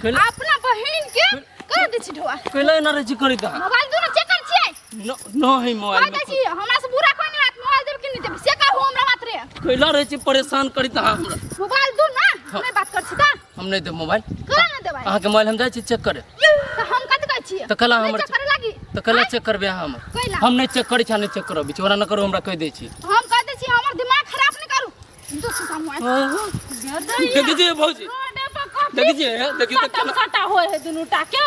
अपना बहन के कर दे छी ढोआ कैला ना रे जी करी त मोबाइल दूर चेक कर छियै न है मोबाइल में छी हमरा से बुरा कोई नहीं मोबाइल देब कि नहीं देब से कहू हमरा बात रे कैला रे छी परेशान करी त हमरा मोबाइल दूर ना नहीं बात कर छी त हम नहीं दे मोबाइल करा ना देबै अहाँ के मोबाइल हम जाय छी चेक करे त हम कत कहै छी त कला हमर चेक करे लागी त कला चेक करबे हम हम नहीं चेक करी छ नहीं चेक करब बिचौरा न करो हमरा कह दे छी हम कह दे छी हमर दिमाग खराब नहीं करू दोस्त का मोबाइल देखिए भौजी देखिए कटा होय है दुनु टाके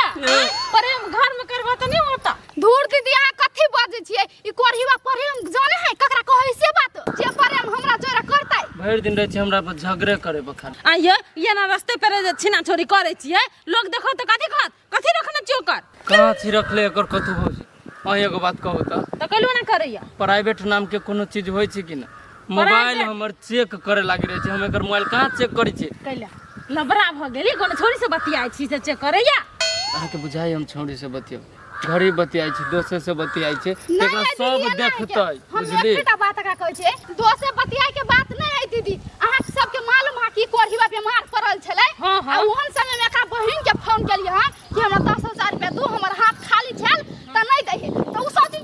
प्रेम घर में करबा त नहीं होता धूर दीदी आ कथि बाजे छियै ई कोरहीवा प्रेम जाने है ककरा कहै से बात जे प्रेम हमरा जोरा करतै भर दिन रहे छी हमरा पर झगड़े करे बखन आइए ये ना रास्ते पे रे छिना छोरी करे छियै लोग देखो त कथि रखने छियो कर कहां छी रखले एकर कतु भौजी अहाँ एगो बात कहू त कलु ना करैया प्राइवेट नाम के कोनो चीज होय छै कि ना मोबाइल हमर चेक करे लागी रहे छै हम एकर मोबाइल कहां चेक करै छी कैला लबरा भ गेली कोनो छोरी से बतियाई छी से चेक करैया अहाँ के बुझाई हम छोरी से बतियो घरी बतियाई छी दोस्त से बतियाई छै एकरा सब देखतै बुझली हम एकटा बात का कहै छै दोस्त से बतियाई के बात नहीं है दीदी अहाँ सब के मालूम है कि कोरहीवा बीमार पड़ल छलै आ ओहन समय में एकरा बहिन के फोन केलियै हम कि हमरा 10,000 रुपया दू हमर हाथ खाली छल त नहीं दही त उ सब दिन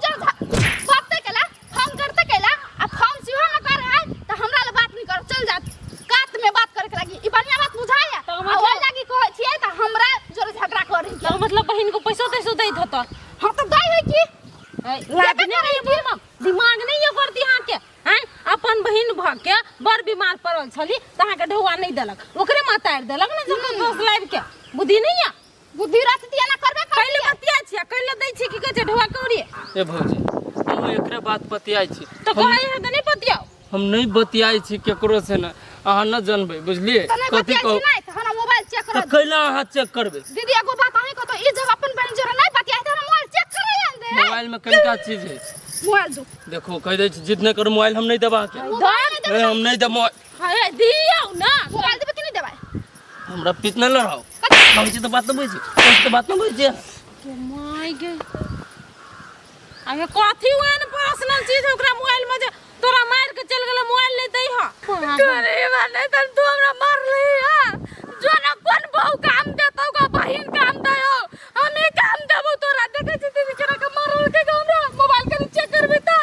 बात केला फोन करते केला आ फोन सिहो न करे है त हमरा ले बात नहीं कर चल जात कात में बात करे के लागी ई बढ़िया बात बुझाया आ ओइ लागी कहै छियै त हमरा जोर झगड़ा करै तो मतलब बहन को पैसा दैत हत हां त दै है की लाज नहीं है दिमाग नहीं ये करती हां के हैं अपन बहन भ के बड़ बीमार पड़ल छली तहा के ढौआ नहीं देलक ओकरे मातार देलक ना जकर दोस्त लाइव के बुद्धि नहीं है बुद्धि रखती है ना करबे कैले बतिया छिया कैले दै छी की कहै छै ढौआ कौड़ी ए भौजी हम एकरे बात बतियाई छी तो कहै है त नहीं बतियाओ हम नहीं बतियाई छी केकरो से ना अहाँ न जानबे बुझलिए कथि कहू नहीं त हमरा मोबाइल चेक कर त कैला अहाँ चेक करबे दीदी एगो बात अहीं को तो ई जब अपन बहन जोरा नहीं बतियाई त हमरा मोबाइल चेक करे दे मोबाइल में कनका चीज है मोबाइल दो देखो कह दे छी जितने कर मोबाइल हम नहीं देबा के हम नहीं दे मोबाइल हाय दियो ना मोबाइल देबे कि नहीं देबे हमरा पितना लड़ाओ हम छी तो बात न बुझी तो बात न बुझी के माय गे आगे कथि वेन पर्सनल चीज ओकरा मोबाइल में जे तोरा मार के चल गेल मोबाइल ले दै ह करे नहीं त तू हमरा मार ली हां जो ना कोन बहु काम देतौ का बहिन काम दयो हम ही काम देबो तोरा देखे छी दीदी केना के मारल के हमरा मोबाइल के चेक करबे त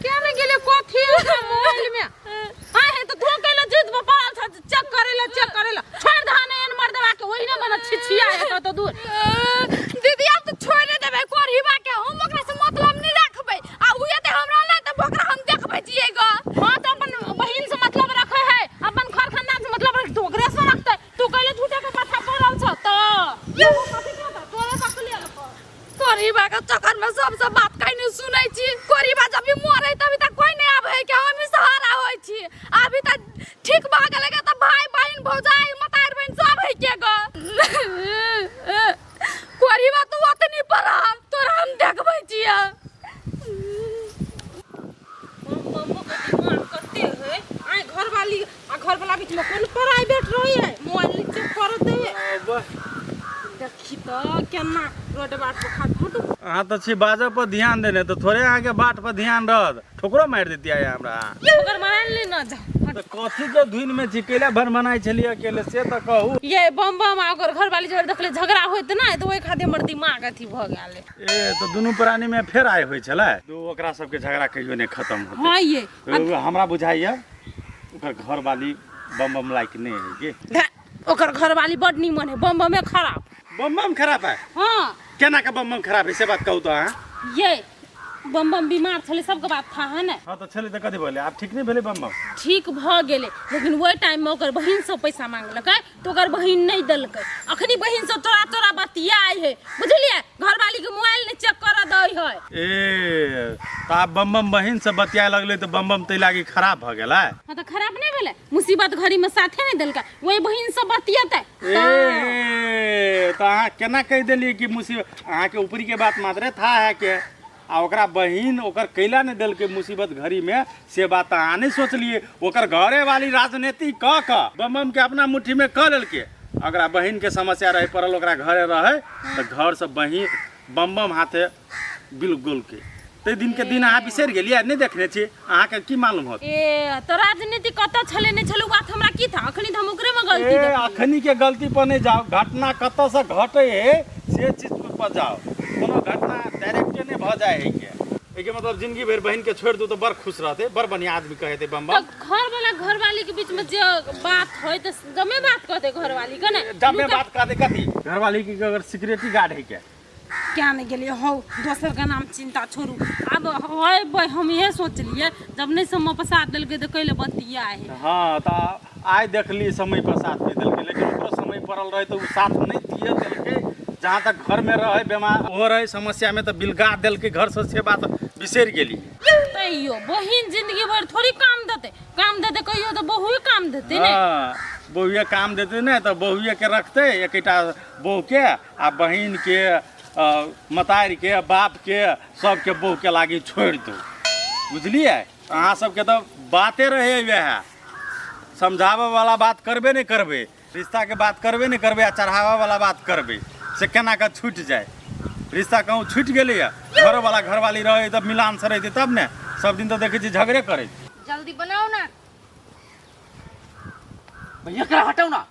क्या नहीं गेले कथि मोबाइल में हां है तो धोके ल जीत में पड़ल छ चेक करेला छोड़ धाने एन मर देबा के ओही न मन छिछिया है तो दूर दीदी आप तो छोड़ देबे कोरहीवा के हम ओकरा से मतलब नहीं रखबे आ उहे ते हमरा ले त ओकरा हम देखबे जिएगा हां तो अपन बहन से मतलब रखे है अपन घर खानदान से मतलब रख तो ओकरे से रखते तू कहले झूठे के माथा पड़ल छ त ये कथि कहता तोरे पकलिया कोरहीवा के चक्कर में सब बात कहीं नहीं सुनै छी कोरहीवा जब भी मरे तभी तक कोई नहीं आवे के हम ही सहारा होय छी अभी तक ठीक भ गेले के त भाई बहन भौजाई मतार बहन सब है के ग कोरहीवा तो ओतनी पर तोरा हम देखबै छियै करते है आई घर वाला बीच में कौन प्राइवेट रही है मोबाइल चेक कर दे देखी तो केना रोड बाट पर खाट फटू हां त छी बाजा पर ध्यान देने तो थोड़े आगे बाट पर ध्यान रहत ठोकरो मार देती है हमरा ओकर मारल ले न जा त कथि के धुन में चिकेला भर बनाई छली अकेले से त कहू ये बम ओकर घर वाली जोर देखले झगड़ा होइत ना तो ओइ खातिर हमर दिमाग अथी भ गेल ए तो दुनु प्राणी में फेर आए होय छले तो ओकरा सब के झगड़ा कहियो ने खत्म होते हां ये हमरा बुझाइया ओकर घर वाली बम लाइक नहीं है के ओकर घर वाली बड निमन है बम में खराब बम खराब है हां केना का बम खराब है से बात कहू तो हां ये बम बीमार छले सबके बात था है ना हां तो छले त कथि बोले आप ठीक नहीं भेले बम ठीक भ गेले लेकिन वो टाइम में ओकर बहिन से पैसा मांगलकै तो ओकर बहिन नहीं दलकै अखनी बहिन से तोरा बतियाई है बुझलिए घरवाली के मोबाइल ने चेक कर दई है ए त आप बम बहिन से बतियाए लगले तो बम तै लागी खराब भ गेलै हां तो खराब नहीं भेले मुसीबत घड़ी में साथे नहीं दलकै वही बहिन से बतियाते ए त अहाँ केना कह देली कि मुसीबत अहाँ के ऊपरी के बात मात्रे था है के आ ओकरा बहिन ओकर कैला ने दिल के मुसीबत घड़ी में से बात अहाँ नहीं सोचलिए ओकर घरे वाली राजनीति क बम के अपना मुट्ठी में क लेलके अगर बहिन के समस्या रहे पड़ल ओकरा घरे रहे तो घर से बहिन बम हाथे बिल गोल के ते दिन के दिन अहाँ बिसरि गेलियै नहीं देखने छी अहाँ के की मालूम होत ए तो राजनीति कत छले नहीं छलु बात हमरा की था अखनी हम ओकरे में गलती ए देखी। अखनी के गलती पर नहीं जाओ घटना कत से घटे है से चीज पर जाओ कोनो घटना डायरेक्टे नहीं भ जाए है के मतलब जिंदगी भर बहन के छोड़ दू तो बड़ खुश रहते बड़ बढ़िया आदमी कहे थे बम तो घर वाला घर वाली के बीच में जो बात होय तो जमे बात कहते घर वाली के ना जब मैं बात कर दे कथी घरवाली की अगर सिक्योरिटी गार्ड है क्या नहीं गेलिए हो दोसर का नाम चिंता छोड़ू अब होय भाई हम ये सोच लिए जब नहीं समय पर साथ दिल के तो कैले बतिया है। हाँ तो आय देख ली समय पर साथ नहीं दिल के लेकिन ओकरो समय पड़ल रहे तो उ साथ नहीं दिए दिल के जहाँ तक घर में रहे बीमार हो रहे समस्या में तो बिलगा दिल के घर से बात बिसर गेली तैयो बहिन जिंदगी भर थोड़ी काम देते कहियो तो बहुए काम देते ने बहुए काम देते ना तो बहुए के रखते एकटा बहू के आ बहिन के मतारी के बाप के सबके बहू के लागी छोड़ दो बुझलिए अहाँ सबके तो बाते रहे वह समझावे वाला बात करबे नहीं करबे रिश्ता के बात करबे नहीं करबे आ चढ़ावा वाला बात करबे से केना का छूट जाए रिश्ता कहूँ छूट गए घर वाला घर वाली रहे तब मिलान से रहती तब ने सब दिन तो देखे छी झगड़े करे जल्दी बनाओ ना भैया करा हटाओ ना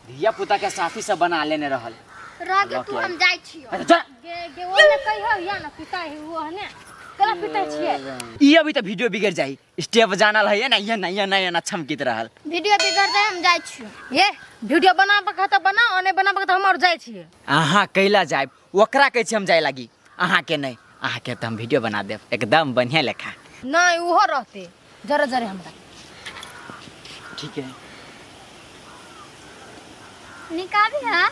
धिया पुता के साथी सब बना लेने रहल रागे तू हम जाय छियो अच्छा जा गे ओने कहियो या ना पिता है वो हने कला पिता छिए ई अभी तो वीडियो बिगड़ जाई स्टेप जानल है ना ये ना छमकित रहल वीडियो बिगड़ जाए हम जाय छियो ये वीडियो बनाबे के त बनाओ ने बनाबे के त हम और जाय छिए अहाँ कैला जाए ओकरा कहै छी हम जाए लागी अहाँ के नहीं अहाँ के तो हम वीडियो बना देब एकदम बढ़िया लेखा नहीं उहो रहते जरे जरे हमरा ठीक है निकाली है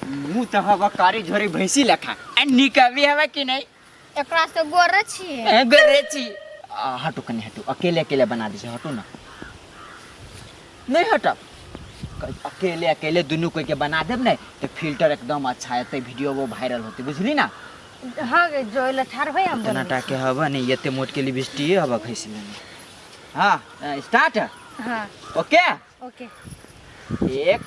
मुँह तो हवा कारी झोरी भैंसी लेखा निकबी हवा कि नहीं एकरा से गोरे छिए गरेची हटो कनी हटो अकेले अकेले बना दीजिए हटो ना नहीं हटो अकेले अकेले दोनों कोई के बना देब नहीं तो फिल्टर एकदम अच्छा है तो वीडियो वो वायरल होती बुझली ना हां गे जोइल ठार होय हम टनाटा के हवा नहीं ये मोट के लिपस्टिक हवा खैसी में हाँ स्टार्ट हां ओके ओके 1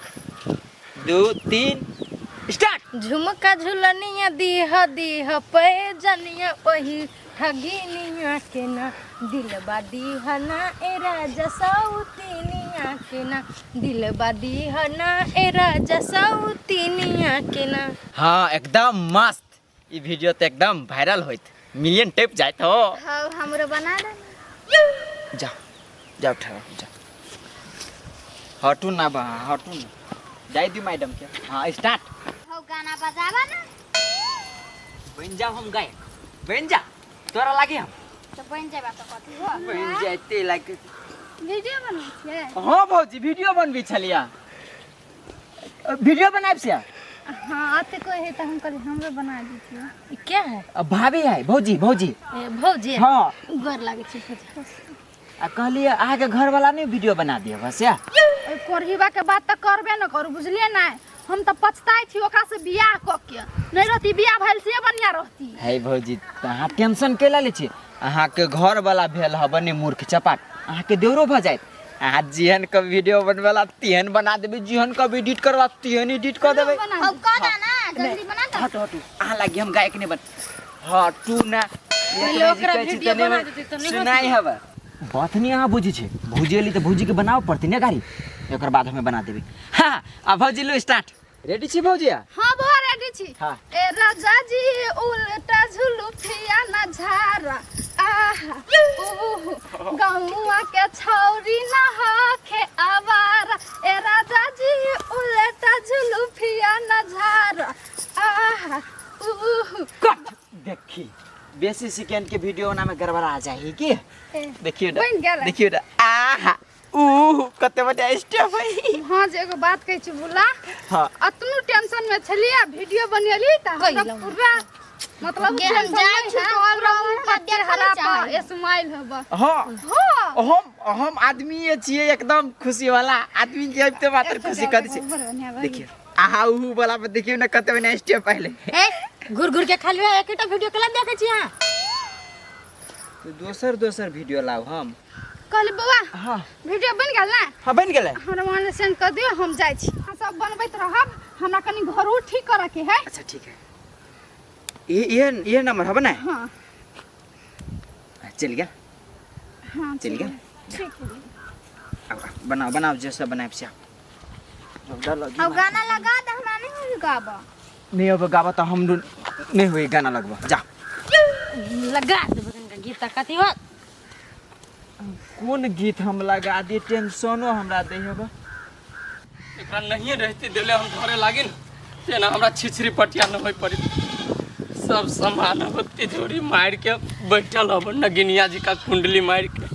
2 3 स्टार्ट झुमका झुलनिया दीह पे जनिया वही ठगिनिया के ना दिलबा दीहना ए राजा सौतीनिया के ना दिलबा दीहना ए राजा सौतीनिया के ना हाँ एकदम मस्त ये वीडियो तो एकदम वायरल होइत मिलियन टेप जाए तो हां हमरो बना दे जाओ जाओ ठहरो जाओ हटू ना बा हटू ना जाए दी मैडम के हाँ स्टार्ट हो गाना बजावा ना बन जाओ हम गायक बन जा तोरा लागे हम तो बन जाबा तो कथी हो बन जाते लागे वीडियो बनबै छिए हाँ भौजी वीडियो बनबी छलिया वीडियो बनाब से हां आते कोई है तो हम कल हमरो बना दी छिए क्या है भाभी है भौजी भौजी ए, भौजी हाँ गोर लागे छी आ कहलिए अहाँ के घर वाला नहीं वीडियो बना दिया बस या कोरहिबा के बात तो करबे न करू बुझलिए ना हम तो पछताई छी ओकरा से बियाह क के नहीं रहती बियाह भइल से बढ़िया रहती है भौजी अहाँ टेंशन केला ले छी अहाँ के घर वाला भेल ह बने मूर्ख चपाट अहाँ के देवरो भ जाए अहाँ जिहन का वीडियो बनवेला तिहन बना देबे जिहन का एडिट करवा तिहन एडिट कर देबे अब क दा ना जल्दी बना दे हट हट अहाँ लागी हम गायक नहीं बन हटू ना पहले ओकरा वीडियो बना देती तो नहीं सुनाई हवा बात नहीं अहाँ बुझी छे भौजी एली तो भौजी के बनाओ पड़ती ना गाड़ी एक बाद हमें बना देबी हाँ अब भौजी लो स्टार्ट रेडी छी भौजिया हां बो रेडी छी हाँ। ए राजा जी उल्टा झुलुफिया ना झारा आहा ओह गौवा के छौरी ना हखे आवारा ए राजा जी उल्टा झुलुफिया ना झारा आहा ओह कट देखी बेसी सेकंड के वीडियो ना में गड़बड़ा आ जाए की देखिए बन गेल देखिए आहा कते बड़ा स्टेप है हां जे एगो बात कहै छी बुला हाँ अतनु टेंशन में छलिया वीडियो बनेली त हमरा पूरा मतलब के हम जाय छी तो अलराउंड पत्ते हरा पा स्माइल होबा हाँ हां हम आदमी ये छिए एकदम खुशी वाला आदमी के तो मात्र खुशी कर छी देखिए आहा ऊ वाला में देखियो ना कते बड़ा स्टेप पहले ए गुर के खाली एकटा वीडियो कला देखे छी हां तो दोसर वीडियो लाओ हम कहले बाबा हाँ वीडियो बन गेल ना हाँ बन गेलै हमरा मोबाइल सेंड कर दियो हम जाय छी हम सब बनबैत रहब हमरा कनी घरो ठीक करे के है अच्छा ठीक है ये नंबर है ना हां चल गया हाँ चल गया ठीक है। अब बनाओ बनाओ जैसा बनाए से अब गाना लगा दे, हमरा नहीं होई गाबा। नहीं अब गावा तो हम नहीं हुए गाना लगवा जा लगा देबे कनका गीत कथी हो कौन गीत हम लगा दे टेंशनो हमरा दे होबा एकरा नहीं रहते देले हम घरे लागिन ते ना हमरा छिछरी पटिया न होई पड़ी सब सामान अब तिजोरी मार के बैठल हब नगिनिया जी का कुंडली मार के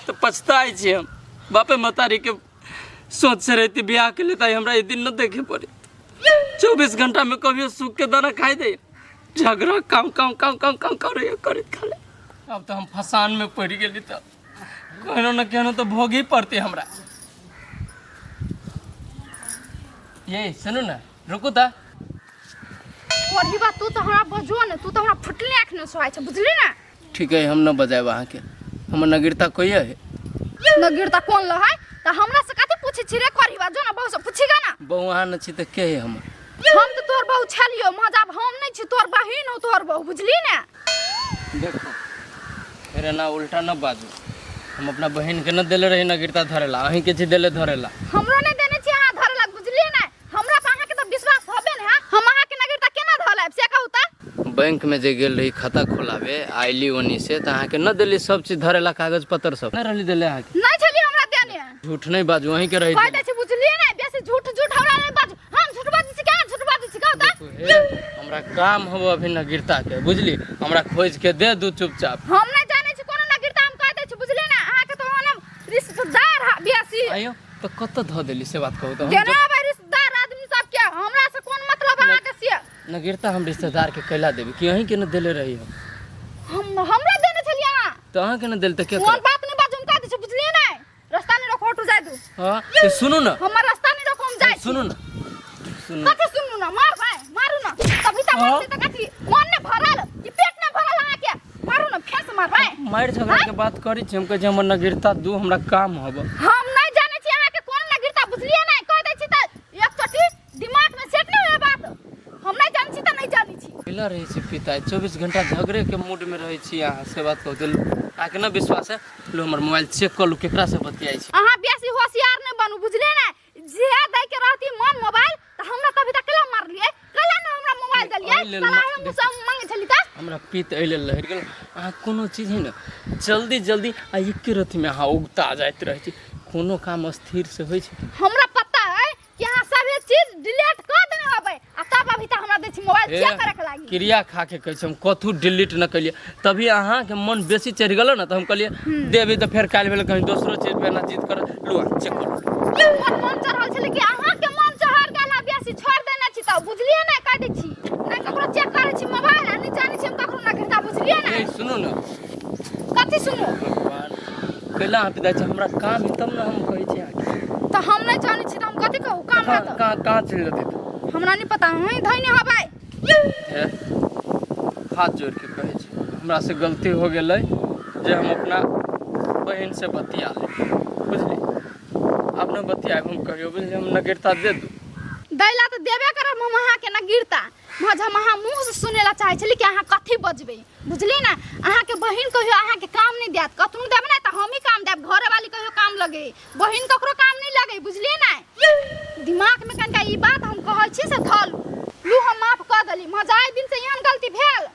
तो पछताई छी हम बापे मतारी के सोच से रहती ब्याह के लिए हमरा ये दिन न देखे पड़े 24 घंटा में कभी सूख के दाना खाई दे झगड़ा काम काम काम काम काम करे करे खाले अब तो हम फसान में पड़ गेली तो कहनो न कहनो तो भोग ही पड़ते हमरा ये सुनो ना रुको ता कोरही बात तू तो हमरा बजो ने, तू तो हमरा फुटले आँख न सोहाय छ, बुझली ना। ठीक है हम न बजाए वहाँ के हमर नगीरता कोई है न गिरता कौन ल है त हमरा से कथि पूछी छी रे कोरही बात, जो ना बहु से पूछीगा ना। बहु वहाँ न छी तो के है हमर हम तो तोर बहु छलियो मजाब, हम नहीं छी तोर बहिन हो तोर बहु, बुझली ना। देखो मेरा ना उल्टा न बाजू हम अपना बहन के न देले रही नगीरता धरेला अहीं के छी देले धरेला हमरो नहीं देने छी अहाँ धरला, बुझली ना। हमरा पे अहाँ के तो विश्वास होबे ने, हम अहाँ के नगरता केना धरलाब से कहू त। बैंक में जे गेल रही खाता खोलावे आइली ओनी से त अहाँ के न देली सब चीज धरेला कागज पत्र सब न रहली देले अहाँ के नहीं छली हमरा देने, झूठ नहीं बाजू अहीं के रही कह दे छी, बुझली ना। बेसी झूठ झूठ हमरा नहीं बाजू, हम झूठ बाजू छी, क्या झूठ बाजू छी कहू त। हमरा काम हो अभी नगीरता के बुझली हमरा खोज के दे दू चुपचाप हम नहीं जाने छी कोनो नगरता, हम कह दे छी, बुझली ना। अहाँ के तो हम रिश्तेदार बेसी आयो तो कत ध देली से बात कहू तो देना भाई रिश्तेदार आदमी सब के, हमरा से कोन मतलब अहाँ के से। नगीरता हम रिश्तेदार के कैला देबी कि अहीं के न देले रही हमरा देने छली अहाँ, तो अहाँ के न देल त के कोन बात नहीं बाजू, हम कह दे छी, बुझली ना। रास्ता नहीं रोको, हटू जाय दू। हां तो सुनो ना हमर रास्ता नहीं रोको, हम जाय छी। सुनो ना सुनो कथि सुनू ना, मार भाई मारू ना, तभी तक मारते त कथि मन ने भरल कि पेट ने भरल अहाँ के, मारू ना फेस मार भाई। मार झगड़ा के बात करी छी हम कहे हमर नगीरता दू हमरा काम हब हम नहीं जाने छी अहाँ के कोन नगरता, बुझलिए ना। कह दे छी त एक चोटी दिमाग में सेट नहीं होय बात, हम नहीं जान छी त नहीं जानी छी। पिला रही छी पिता 24 घंटा झगड़े के मूड में रही छी अहाँ से बात कहू दिल आके न विश्वास है लो हमर मोबाइल चेक कर लू केकरा से बतियाई छी अहाँ बेसी होशियार नहीं बनू, बुझले ना। जे दे के रहती मन मोबाइल त हमरा तभी तक केला मार लिए, कला ना हमरा मोबाइल दलिए, साला हम सब मांगे छली त। हमरा पीत अइले लहर गेल अहाँ कोनो चीज है न जल्दी जल्दी आ एक रति में अहाँ उगता जाइत रहे छी कोनो काम स्थिर से होइ छै हमरा पता है कि अहाँ सब चीज डिलीट कर देने होबै, आ तब अभी तक हमरा दे छी मोबाइल चेक करे के लागी। क्रिया खा के कहै छी हम कथू डिलीट न कलिए तभी अहाँ के मन बेसी चढ़ गेल न त हम कहलिए देबे त फेर काल भेल कहीं दोसरो चीज पे ना जीत कर लू चेक कर हमर मन चढ़ल छले कि अहाँ के मन चढ़ल गेला, बेसी छोड़ देने छी त, बुझलिए ना। कह दे छी ना ककरो चेक करे छी मोबाइल, आ नहीं जाने छी हम ककरो ना करता, बुझलिए ना। ए सुनो न कथि सुनो भगवान कैला आप दै छी हमरा काम है तब न हम कहै छी त हम नहीं जाने छी त हम कथि कहू, काम है त कहाँ चल जेतै हमरा नहीं पता, हम धइने हबै। हाथ जोड़ के कहै छी हमरा से गलती हो गेलै जे हम अपना बहन से बतिया ले बुझली अपना बतिया हम कहियो बुझली हम नगरता दे दू दैला त देबे करब हम अहाँ के नगरता। हम अहाँ मुंह से सुनेला चाहे छली कि अहाँ कथि बजबै, बुझली ना। अहाँ के बहिन कहियो अहाँ के काम नहीं देत, कतनु देब ना त हम ही काम देब, घरे वाली कहियो काम लगे, बहिन ककरो काम नहीं लगे, बुझलिए ना। दिमाग में कनका ई बात हम कहै छी से धल लू, हम माफ कर देली। मजाए दिन से एहन गलती भेल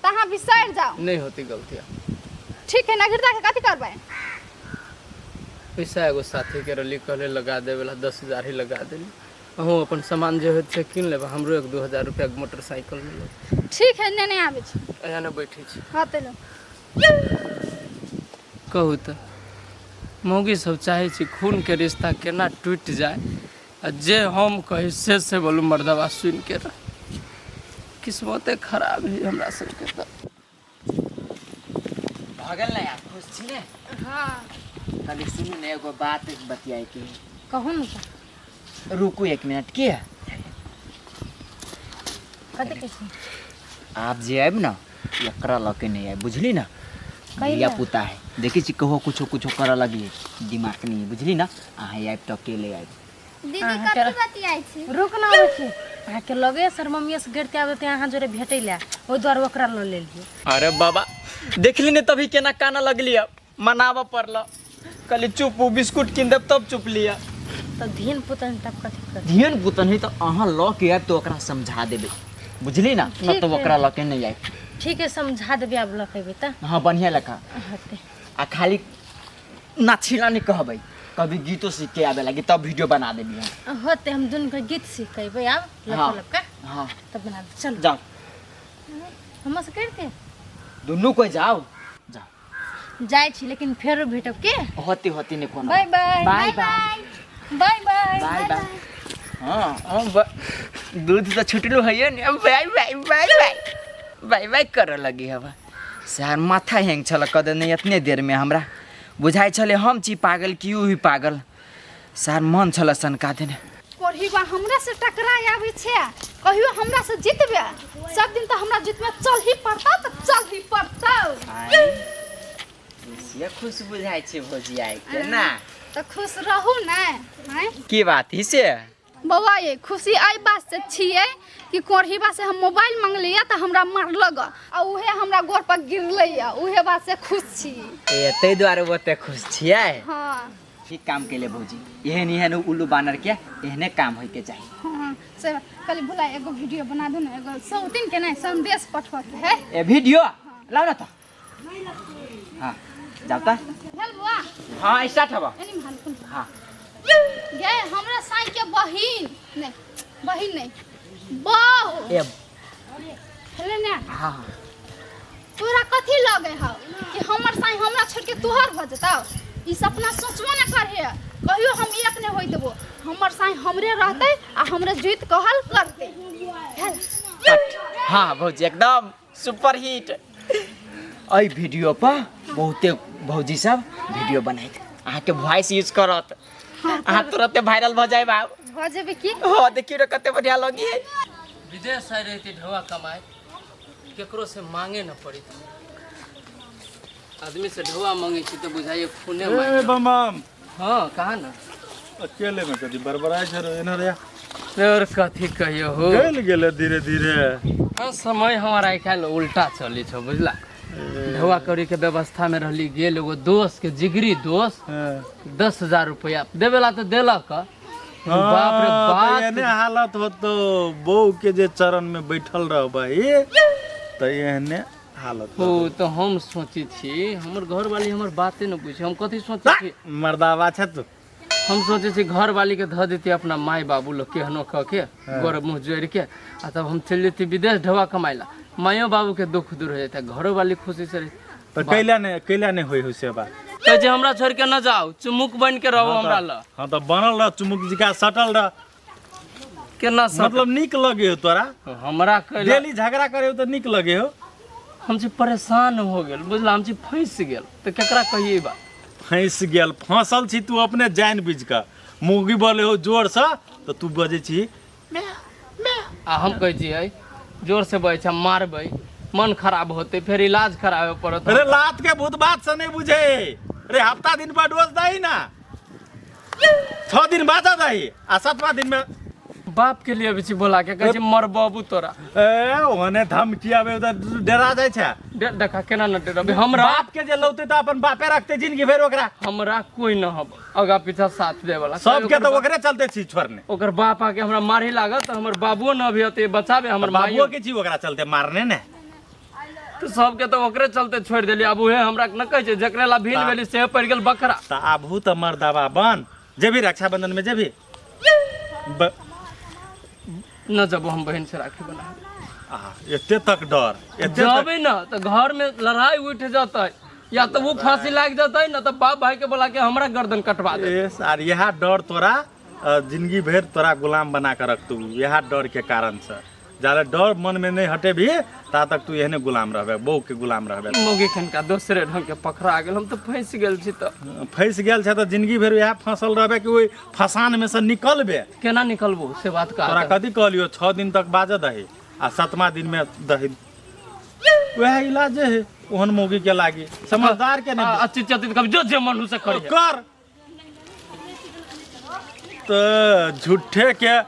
त अहाँ बिसर जाओ, नहीं होती गलती ठीक है। नगरता के कथि करबै, पैसा एगो साथी के रली कहले लगा देवेला 10,000 ही लगा देली अहूँ अपन सामान जे होत से किन लेब हमरो 1-2 हजार रुपया के मोटरसाइकिल मिलत ठीक है। नेने आबै छी, अहाँ न बैठे छी हां तेलो कहू त मौगी सब चाहे छी खून के रिश्ता केना टूट जाए आ जे हम कही से बोलू मर्दवा सुन के रह किस्मते खराब है हमरा सबके त भगल ना यार खुश छी ने। हां कभी सुनू ने एगो बात बतियाए के कहू न रुकू 1 मिनट के कथी कहै छी आप जे आब ना एकरा लके नहीं आए, बुझली ना। भैया पुता है देखी छी कहो कुछो कुछो करे लगी दिमाग नहीं बुझली ना। अहाँ आब तो अकेले आब दीदी कथि बतियाई छी, रुक ना आबै छी अहाँ के लगे सर मम्मी से गिरते आबे ते अहाँ जोरे भेटै ला ओ द्वार ओकरा ल ले लियो। अरे बाबा देखली ने तभी केना काना लगली मनावा पड़ल कहली चुप बिस्कुट किन देब तब चुप लिया तो धियन पुतन तब कथी कर धियन पुतन ही तो अहाँ ल के आब तो ओकरा समझा देबे बुझली ना न ठीक तो है। ओकरा ल के नहीं आए ठीक है समझा देबे अब लखेबे त हाँ बढ़िया लखा हते आ खाली नाचिला नहीं कहबै कभी गीतो सीख के आवे लगी तब वीडियो बना देबी हम होते हम दुन के गीत सीखेबे अब हाँ। लपका हाँ तब बना दे चल जाओ हम से करके दुनू कोई जाओ जाओ जाय छी लेकिन फेर भेटब के होती होती नहीं कोनो bye bye bye bye bye bye bye हाँ दूध तो छुटलू है ने bye bye bye bye bye bye कर लगी हवा सार माथा हैंग छल कद नहीं इतने देर में हमरा बुझाई छले हम छी पागल क्यों ही पागल सार मन छल सनका देने कोढ़ीबा हमरा से टकराय आबै छै कहियो हमरा से जीतबे सब दिन तो हमरा जीतबे चल ही पड़ता तो चल ही पड़ता ये खुश बुझाई छे भोजी आई के ना तो खुश रहू ना हैं की बात ही से बौआ ये खुशी आई बात से छिए कि कोढ़ीबा से हम मोबाइल मांगलिया तो हमरा मारलग आ उहे हमरा गोर पर गिरलैया उहे बात से खुश छी ए तै द्वारे ओते खुश छियै हां ठीक काम केले भौजी एहन एहन उल्लू बानर के एहने काम होय के चाहिए हां से कल बुला एगो वीडियो बना दू ना एगो सौतिन के नहीं संदेश पठवा के है ए वीडियो लाओ ना तो हाँ जाओ ता हेल बुआ हाँ स्टार्ट हवा एनी भान हाँ गे हमरा साई के बहिन नहीं बहू ए हेले ना हाँ तोरा कथी लगे हौ कि हमर साई हमरा छोड़ के तोहर भ जताओ ई सपना सोचबो ना करहे कहियो हम एक ने होई देबो हमर साई हमरे रहते आ हमरे जीत कहल करते कट हाँ भौजी एकदम सुपर हिट आई वीडियो पर बहुते भौजी सब वीडियो बनाइत अहाँ के वॉइस यूज करत अहाँ तुरंत वायरल भ जाए बाब भ जेबे की हाँ देखियो रे कते बढ़िया लगी है विदेश आए रहती ढवा कमाए केकरो से मांगे न पड़ी आदमी से ढवा मांगे छी तो बुझाइए खूने मांगे बम हाँ कहा ना अकेले में कदी बरबराय छ एना रे और कथी कहियो हो गल गेले धीरे धीरे हाँ समय हमारा आई काल उल्टा चली छो बुझला ढवा करी के व्यवस्था में रहली गेल एगो दोस्त के जिगरी दोस्त 10,000 रुपया देवेला तो देलक बाप रे बाप एने हालत हो तो बहू के जे चरण में बैठल रह भाई तो एहने हालत हो तो हम सोची थी हमर घर वाली हमर बातें न पूछे हम कथी सोचे थी मर्दावा छ तू हम सोचे थी घर वाली के ध देती अपना माई बाबू लोग केहनो कह के गोर मुँह जोड़ के आ तब हम चल जेती विदेश ढवा कमाइला मायो बाबू के दुख दूर हो जाता घरों वाली खुशी से तो कैला ने होई से बात कहे जे हमरा छोड़ के न जाओ चुमुक बन के रहो हमरा ल हां तो बनल रह चुमुक जी का सटल रह केना सब मतलब निक लगे हो तोरा हमरा कहला डेली झगड़ा करे हो तो निक लगे हो हम जी परेशान हो गेल बुझला हम जी फंस गेल तो केकरा कहिए बा फंस गेल फंसल छी तू अपने जान बुझ का मुगी बोले हो जोर से तो तू बजे छी आ हम कहे छियै जोर से बजे छै मारबै मन खराब होते फिर इलाज करावे पड़त अरे लात के भूत बात से नहीं बुझे अरे हफ्ता दिन पर डोज दही ना 6 दिन बाद दही आ 7वां दिन में बाप के लिए भी बोला के कहे छै मर बाबू तोरा ए ओने धमकी आवे उधर डरा जाय छै देखा केना न डरबे हमरा बाप के जे लौते तो अपन बापे रखते जिंदगी भर ओकरा हमरा कोई न हब आगा पीछा साथ दे वाला सब के तो ओकरे चलते छी छोड़ने ओकर बाप आके हमरा मारे लागत हमर बाबुओ न भी होते बचावे हमर बाबुओ माइयो के छी ओकरा चलते मारने ने तो सब के तो ओकरे चलते छोड़ देली अब उहे हमरा न कहे छै जकरे ला भील भेली से पड़ गेल बकरा त आबू त मर्दावा बन जे भी रक्षाबंधन में जे भी न जब हम बहन से राखी बना एते तक डर एते जबे न तो घर में लड़ाई उठ जाता या तो वो फांसी लाग जाता है न तो बाप भाई के बोला के हमरा गर्दन कटवा दे ए सार यह डर तोरा जिंदगी भर तोरा गुलाम बना कर रख तू यह डर के कारण से ज्यादा डर मन में नहीं हटे भी ता तक तू एहने गुलाम रहबे बहू के गुलाम रहबे मोगी खनका दूसरे ढंग के पकड़ा गेल हम तो फंस गेल छी तो फंस गेल छ त जिंदगी भर यह फंसल रहबे कि ओई फसान में से निकलबे केना निकलबो से बात का तोरा कथी कहलियो 6 दिन तक बाजे दही आ 7वां दिन में दही वह इलाज है ओहन मोगी के लागी समझदार के नहीं अच्छी चती कब जो जे मन से करिए कर तो झूठे के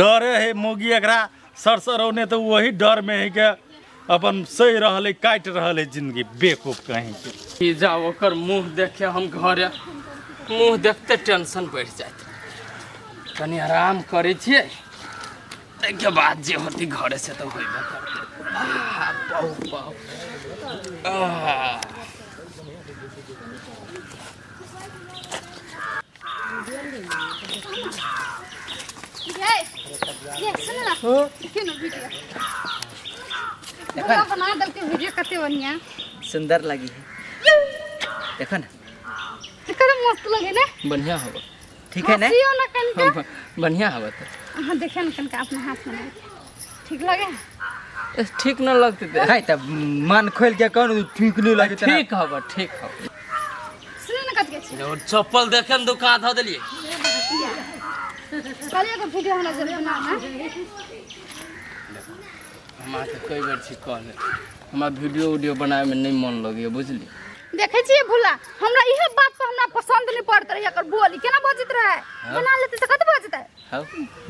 डरे है मोगी एकरा सरसरौने तो वही डर में है के अपन सही रहले काट रहले जिंदगी बेवकूफ कहीं के। ई जाओ ओकर मुंह देखे हम घरे मुंह देखते टेंशन बढ़ जात तनी आराम करे छिए ताके बाद जे होती घरे से तो होइबे करते बहु ये सुन ना क्यों ना वीडियो देखो बना दल के वीडियो कते बढ़िया सुंदर लगी है देखो ना कितना मस्त लगे ना बढ़िया होगा ठीक है ना हंसियो ना कनका बढ़िया होगा तो हां देखे ना कनका अपने हाथ में ठीक लगे ठीक न लगते थे है तब मन खोल के कौन ठीक नहीं लगे ठीक होगा ठीक होगा सुन ना कत के और चप्पल देखे न दुकान धो देलिए चलिए का वीडियो हमरा जरूर बनाना हमरा के कई बार छी कहले हमरा वीडियो बनाए में नहीं मन लगे बुझली देखे छिए भूला हमरा इहे बात पर हमरा पसंद नहीं पड़त रही एकर बोली केना बजत रहे बना लेते तो कत बजत है हां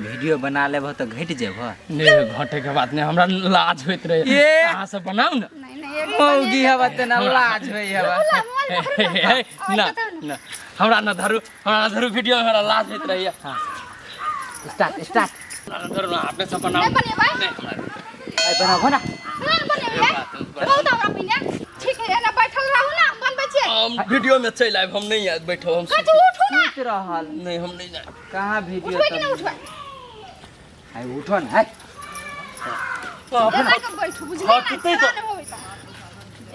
वीडियो बना लेब तो घट जेब नहीं घटे के बात नहीं हमरा लाज होइत रहे ये अहाँ सब बनाऊ ना नहीं नहीं एक मौगी हवा त ना लाज होई हवा ना ना हमरा न धरू वीडियो में हमरा लाज होइत रही हां स्टार्ट धरू ना आपने सब बनाऊ नहीं बने भाई नहीं हमरा आई बनाओ ना नहीं बने बहुत हमरा पिने ठीक है ना बैठल रहू ना बनबै छिए हम वीडियो में चल आए हम नहीं बैठो हम कत उठो ना सोच रहल नहीं हम नहीं जाए कहां वीडियो उठबै कि नहीं उठबै आई उठो ना है एना के बैठो बुझली ना हटतै तो।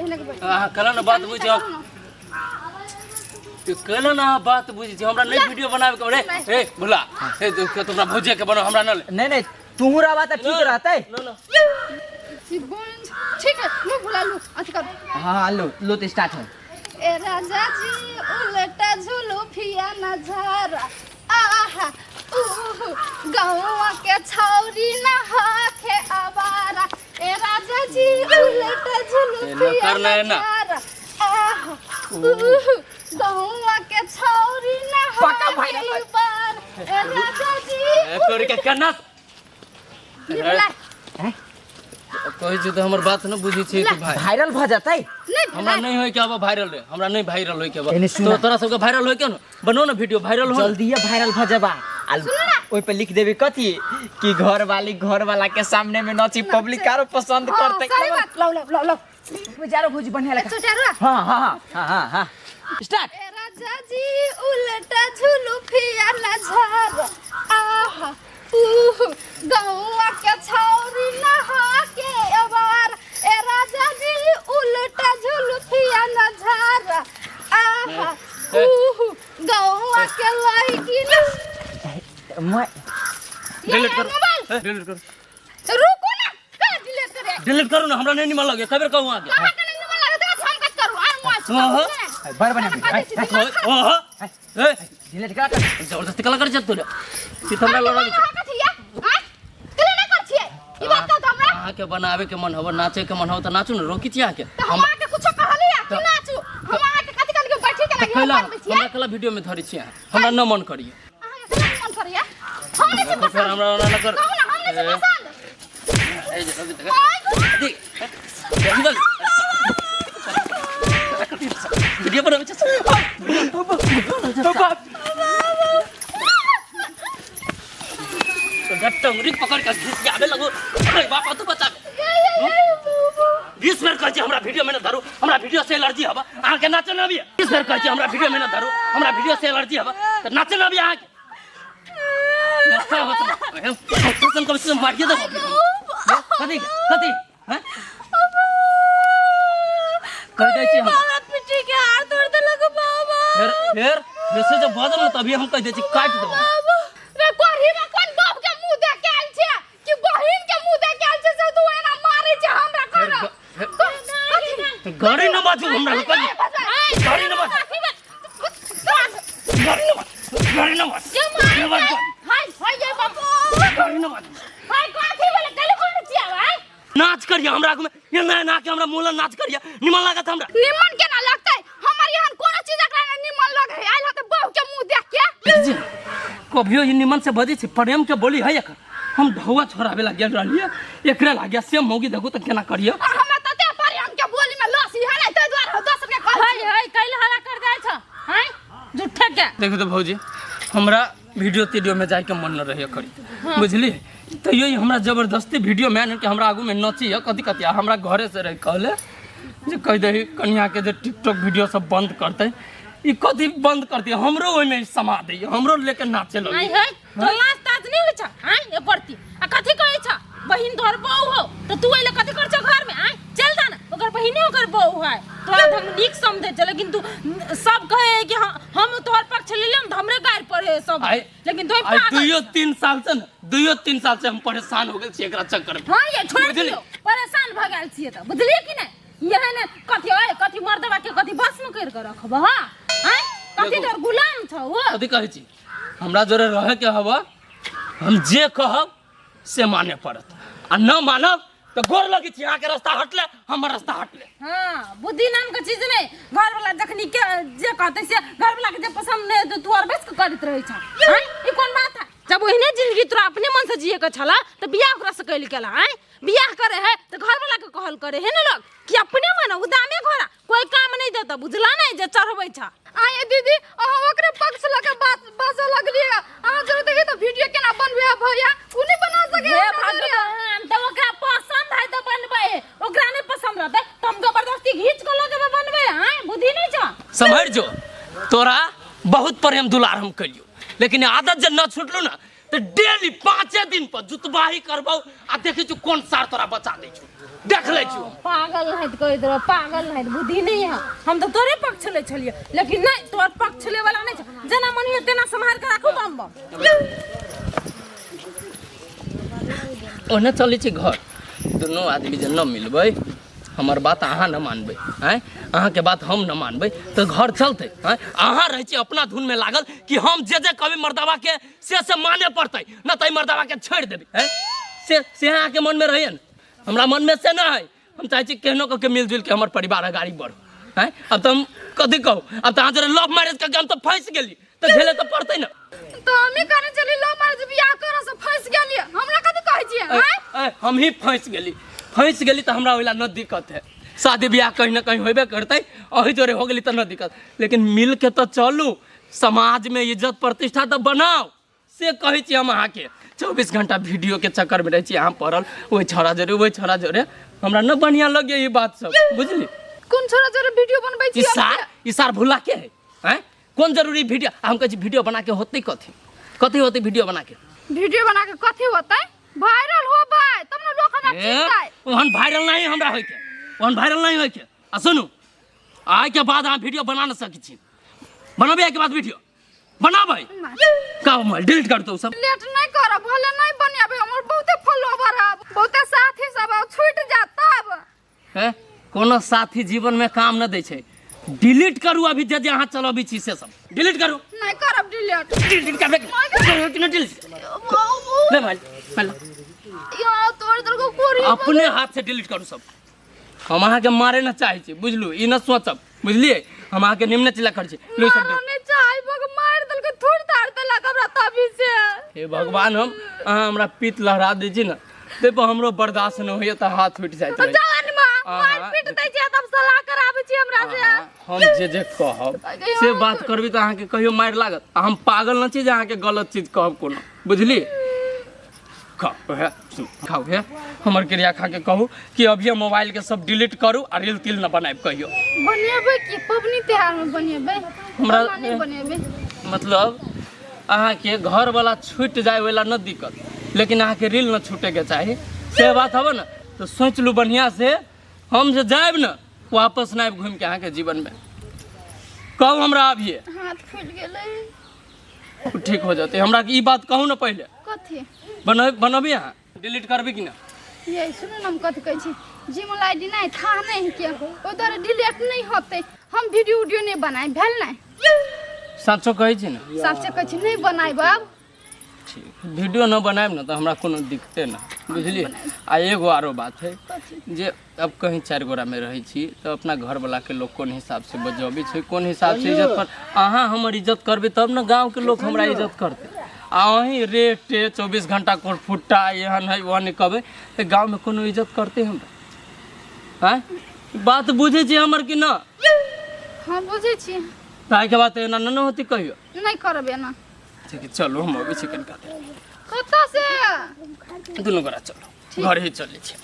एना के बैठो अहाँ कल ना बात बुझ कल ना बात बुझ हमरा नहीं वीडियो बनावे के रे ए भुला ए तोरा भुजे के बनो हमरा न नहीं नहीं तुहरा बात ठीक रहते न ठीक है लो बुला लो अच्छा कर हां लो तो स्टार्ट है ए राजा जी उलटा झुलू फिया नजारा आहा गौवा के छौरी न हाथे आवारा ए राजा जी उलटा झुलू फिया करना है ना। नजारा आहा गौवा के छौरी न पक्का भाई हाथे बार ए राजा जी तोरी के करना ये बुला कहि जे तो हमर बात न बुझी छै तू भाई वायरल भ जातै नहीं हमरा नहीं होय के अब वायरल रे हमरा नहीं वायरल होय के अब एने सुना। तो तोरा सब के वायरल होय के न बनो ना वीडियो वायरल हो जल्दी वायरल भ जाबा ओइ पे लिख देबे कथी कि घर वाला के सामने में नाची पब्लिक आरो पसंद करते सही बात लो लो लो लो बेचारो भोज बढ़िया लगा चुटारो हां स्टार्ट ए राजा जी उलटा झुलू फिया नजर आहा गौवा के छौरी नहा के अबार ए राजा जी उलटा झुलू फिया नजर आहा गौवा के लड़की न मैं डिलीट कर मोबाइल डिलीट कर रुको ना का डिलीट करे डिलीट करू ना हमरा नहीं निमन लगे खबर कहूं आगे कहां के नहीं मन लगे तो हम कत करू आ मोबाइल बार बना ओहो ए डिलीट करा जबरदस्ती कला कर जत तू हमरा लड़ा अहाँ के बनावे के मन हो नाचे के मन हो तो नाचू न रोकी छी अहाँ के हम आके कुछ कहली या कि नाचू हम आके कथि कल के बैठी के लगी कहला बनबै छियै हमरा कला वीडियो में धरि छी हमरा न मन करिए अहाँ के मन करिया हमने से तो फिर हमरा ना कर कहू ना हमने से पसंद ए जे देख वीडियो बनावे टंगरी पकड़ के घिस के आवे लगो अरे बाप तू बचा 20 बेर कहै छी हमरा वीडियो में न धरू हमरा वीडियो से एलर्जी हबा अहाँ के नाचे न आबी 20 बेर कहै छी हमरा वीडियो में न धरू हमरा वीडियो से एलर्जी हबा त नाचे न आबी अहाँ के नाचा होत हम पसंद कब से मारिए दो कथी हैं कह दै छी हम पिटी के हाथ तोड़ दे लग बाबा फिर जैसे जब बदल न तभी हम कह दै छी काट देबो रे कोरी में कोन बाप के मुंह देख के आइल छै कि बहिन के मुंह देख के आइल छै से तू एना मारै छै हमरा घर गाड़ी न बाजू हमरा कर गाड़ी न बाजू गाड़ी न बाजू हाय हाय ये बाबू गाड़ी न बाजू हाय कथि बोले कल कोन छियै भाई नाच करिया हमरा में ये ना के हमरा मुंह नाच करिया निमन लागत हमरा निमन के ना लगतै हमर यहां कोनो चीज एकरा निमन लगे आइल हते बहू के मुंह देख के कभियो ये निमन से बजे छी प्रेम के बोली है एक हम ढौआ छोड़ावे लग गेल रहलिए एकरे लागे से मौगी देखो तो केना करियो हमरा तते पारे हम के बोली में लसी है नहीं तै द्वारा 10 रुपया कहै हाय हाय कैल हला कर जाय छ हैं झूठे के देखो तो भौजी हमरा वीडियो में जाके मन न रहे करी बुझली तैयो हमरा जबरदस्ती वीडियो में के हमरा आगू में नची है कथी कथी हमरा घरे से रह कहले जे कह दही कन्या के जे टिकटॉक वीडियो सब बंद करते ई कथी बंद करती हमरो ओइ में समा दे हमरो लेके नाचे लगे हाय हाय तो लाज ताज नहीं होय छ हैं ए परती आ कथी कहै छ बहिन तोहर बहू हो तो तू एले कथी कर छ घर में हैं चल जा ना ओकर बहिने ओकर बहू है तोरा हम नीक समझे छ लेकिन तू सब कहे कि हम तोहर पक्ष ले लेम हमरे गायर पड़े सब लेकिन तोय पागल 2-3 साल से न 2-3 साल से हम परेशान हो गेल छी एकरा चक्कर में हां ये छोड़ दियो परेशान भ गेल छी त बुझलिए कि नहीं यह ने कथी है कथी मर्दवा के कथी बस में कर रखब हां हैं कथी तोर गुलाम छ वो कथी कहै छी हमरा जोरे रहे के हवा हम जे कहब से माने पड़त आ न मानब तो गोर लगी थी यहाँ के रास्ता हटले हमर रास्ता हटले हां बुद्धि नाम के चीज नहीं घर वाला जखनी के जे कहते से घर वाला के जे पसंद नहीं तो तू और बेस करत रही छ हैं ई कोन बात है जब ओहने जिंदगी तोरा अपने मन से जिए के छला तो बियाह ओकरा से कैल केला हैं बियाह करे है तो घर वाला के कहल करे है ना लोग कि अपने मन उदामे घोड़ा कोई काम नहीं देता बुझला नहीं जे चढ़बै छ आये दीदी ओकरे पक्ष लगे बात बाजा लगली आ जरूरत है तो वीडियो केना बनबे भैया उ नहीं बना सके हे भगवान तो ओकरा पसंद है तो बनबे ओकरा नहीं पसंद रहते तो हम जबरदस्ती खींच के लगे बनबे हैं बुद्धि नहीं छ समझ जो तोरा बहुत प्रेम दुलार हम करियो लेकिन आदत जे न छुटलो ना तो डेली 5 दिन पर जुतबाही करबो आ देखै छु कोन सार तोरा बचा दै छु देख ले छु पागल है तो कह दो पागल है बुद्धि नहीं है हम तो तोरे पक्ष ले छलिए लेकिन नहीं तोर पक्ष ले वाला नहीं छ जना मन है तेना संभाल के राखू बम ओने चलै छी घर दोनों आदमी जे न मिलबै हमर बात अहाँ न मानबै हैं अहाँ के बात हम न मानबै तो घर चलते हैं अहाँ रह छी अपना धुन में लागल कि हम जे कभी मर्दावा के से माने पड़तै न तै मर्दावा के छोड़ देबै हैं से अहाँ के मन में रहिए न हमरा मन में से न है हम चाहे छी केहनो के मिलजुल के हमर परिवार आगाड़ी बढ़ो हैं अब तो हम कथी कहू अब तो अहाँ जरे लव मैरिज करके हम तो फंस गेली तो झेले तो पड़तै न तो हमें करे चली लव मैरिज बियाह करे से फंस गेली हमरा कथी कहै छी हैं हम ही फंस गेली तो हमरा ओइला न दिक्कत है शादी ब्याह कहीं ना कहीं होबे करते अही जोरे हो गेली तो न दिक्कत लेकिन मिल के तो चलू समाज में इज्जत प्रतिष्ठा तो बनाओ से कहै छी हम अहाँ के 24 घंटा वीडियो के चक्कर में रह छी अहाँ पड़ल वही छोड़ा जोरे हमरा न बढ़िया लगे ये बात सब बुझली कौन छोरा जोरे वीडियो बनबै छी इसार भुला के है कौन जरूरी वीडियो हम कहै छी वीडियो बना के होतै कथी होतै वीडियो बना के कथी होतै वायरल होबै तब न लोग हमरा चिंताय ओहन वायरल नहीं हमरा होय के आ सुनू आइ के बाद अहाँ वीडियो बना न सकै छी बनाबे के बाद वीडियो बनाबै का मोबाइल डिलीट कर दो सब लेट नहीं करब भले नहीं बनाबे हमर बहुते फॉलोवर है बहुते साथी सब छूट जात तब है कोनो साथी जीवन में काम न दै छै डिलीट करू अभी जे अहाँ चलबी छी से सब डिलीट करू नहीं करब डिलीट करबे कि न डिलीट ले भाई यार तोड़ को पूरी अपने हाथ से डिलीट करू सब हम अहाँ के मारे न चाहे छी बुझलू ई न सोचब बुझलिए हम अहाँ के निम्न चिल्ला कर छी लो सब नहीं चाहे बग मार दल के थोड़ तार दे लगा तभी से हे भगवान हम अहाँ हमरा पीत लहरा दै छी न ते पर हमरो बर्दाश्त न होय त हाथ उठ जाइत रहे जवान मां मार पीट दै छी तब सलाह कराबै छी हमरा से हम जे कहब से बात करबी त अहाँ के कहियो मार लागत हम पागल न छी जे अहाँ के गलत चीज कहब कोनो बुझली खाओ है हमर क्रिया खा के कहू कि अभी मोबाइल के सब डिलीट करू आ रील तिल न बनाएब कहियो बनेबै कि पबनी त्योहार में बनेबै हमरा नहीं बनेबै मतलब अहाँ के घर वाला छूट जाए वाला न दिक्कत लेकिन अहाँ के रील न छूटे के चाही से बात हबे न तो सोच लू बढ़िया से हम जे जाएब न वापस न आब घूम के अहाँ के जीवन में कहू हमरा अभी हाथ फूट गेलै ठीक हो जाते हमरा ई बात कहू न पहले कथी बनबी अहाँ डिलीट करबी कि ना ये सुनो ना हम कथी कहै छी जीमेल आईडी नहीं था नहीं के उधर डिलीट नहीं होते हम वीडियो नहीं बनाए भेल नहीं सचो कहै छी ना सबसे कहै छी नहीं बनाएब अब ठीक वीडियो न बनाएब न तो हमरा कोनो दिक्कते ना बुझलिए आ एगो आरो बात है जे अब कहीं 4 गोरा में रही छी तो अपना घर वाला के लोग कोन हिसाब से बजबी छै कोन हिसाब से इज्जत पर अहाँ हमर इज्जत करबे तब न गांव के लोग हमरा इज्जत करते आ वहीं रेट 24 घंटा कोट फुट्टा एहन है वहाँ कहबै तो गाँव में कोनो इज्जत करते हमरा हैं बात बुझे छी हमर कि ना हाँ बुझे छी ताहि के बात एना न होती कहियो नहीं करबे ना ठीक है चलो हम अबै छी कनिका कत से दुनू गोरा चलो घर ही चलै छी